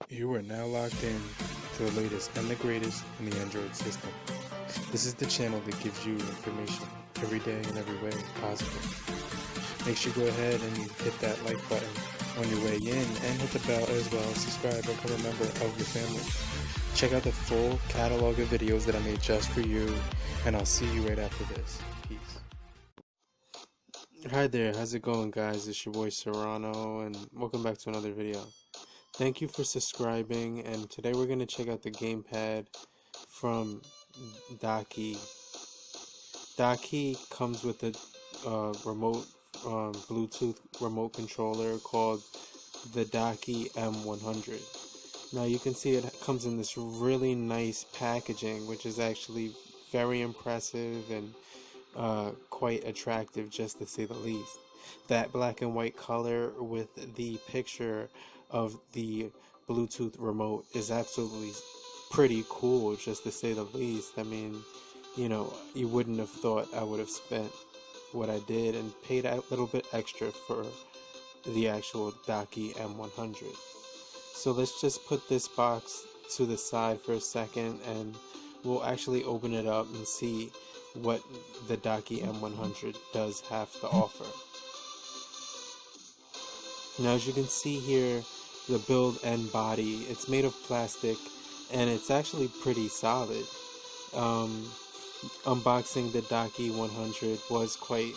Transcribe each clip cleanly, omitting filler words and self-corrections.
You are now locked in to the latest and the greatest in the Android system. This is the channel that gives you information every day in every way possible. Make sure you go ahead and hit that like button on your way in and hit the bell as well. Subscribe and become a member of the family. Check out the full catalog of videos that I made just for you, and I'll see you right after this. Peace. Hi there, how's it going, guys? It's your boy Serrano, and welcome back to another video. Thank you for subscribing, and today we're going to check out the gamepad from Daqi. Daqi comes with a remote Bluetooth remote controller called the Daqi M100. Now you can see it comes in this really nice packaging, which is actually very impressive and quite attractive, just to say the least. That black and white color with the picture of the Bluetooth remote is absolutely pretty cool, just to say the least. I mean, you know, you wouldn't have thought I would have spent what I did and paid a little bit extra for the actual Daqi M100. So let's just put this box to the side for a second, and we'll actually open it up and see what the Daqi M100 does have to offer. Now, as you can see here, the build and body, it's made of plastic and it's actually pretty solid. Unboxing the Daqi 100 was quite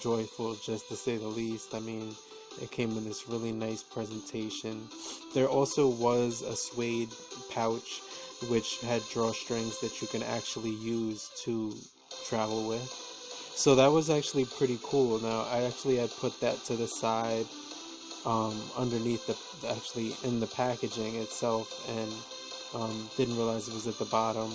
joyful, just to say the least. I mean, it came in this really nice presentation. There also was a suede pouch which had drawstrings that you can actually use to travel with. So that was actually pretty cool. Now, I actually had put that to the side underneath actually in the packaging itself, and didn't realize it was at the bottom.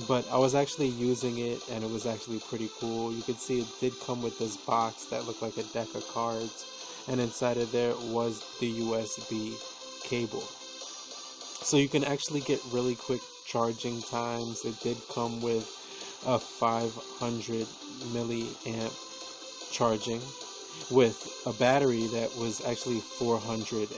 But I was actually using it, and it was actually pretty cool. You could see it did come with this box that looked like a deck of cards, and inside of there was the USB cable. So you can actually get really quick charging times. It did come with a 500 milliamp charging with a battery that was actually 400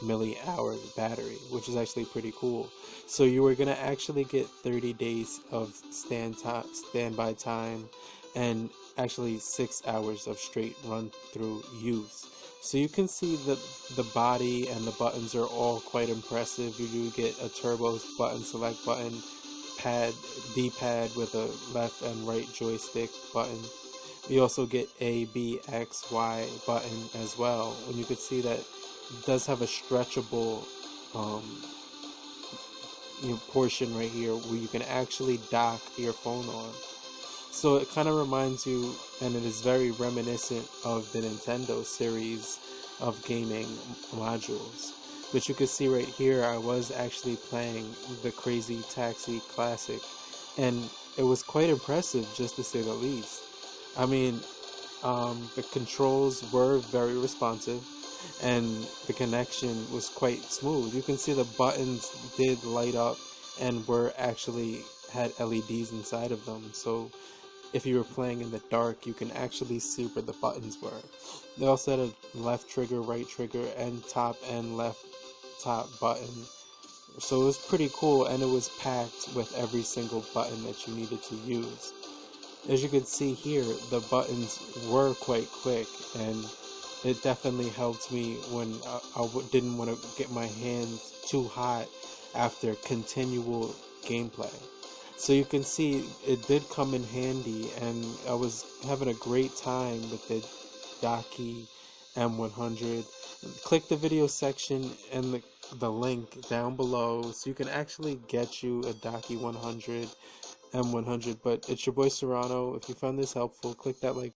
millihour battery, which is actually pretty cool. So you were gonna actually get 30 days of standby time and actually 6 hours of straight run through use. So you can see that the body and the buttons are all quite impressive. You do get a turbo button, select button, D-pad with a left and right joystick button. You also get A, B, X, Y button as well. And you can see that it does have a stretchable portion right here where you can actually dock your phone on. So it kind of reminds you, and it is very reminiscent of the Nintendo series of gaming modules. But you can see right here, I was actually playing the Crazy Taxi Classic, and it was quite impressive, just to say the least. I mean, the controls were very responsive, and the connection was quite smooth. You can see the buttons did light up and were actually had LEDs inside of them. So if you were playing in the dark, you can actually see where the buttons were. They also had a left trigger, right trigger, and top and left top button. So it was pretty cool, and it was packed with every single button that you needed to use. As you can see here, the buttons were quite quick, and it definitely helped me when I didn't want to get my hands too hot after continual gameplay. So you can see it did come in handy, and I was having a great time with the Daqi M100. Click the video section and the link down below so you can actually get you a Daqi 100 M100. But it's your boy Serrano. If you found this helpful, click that like.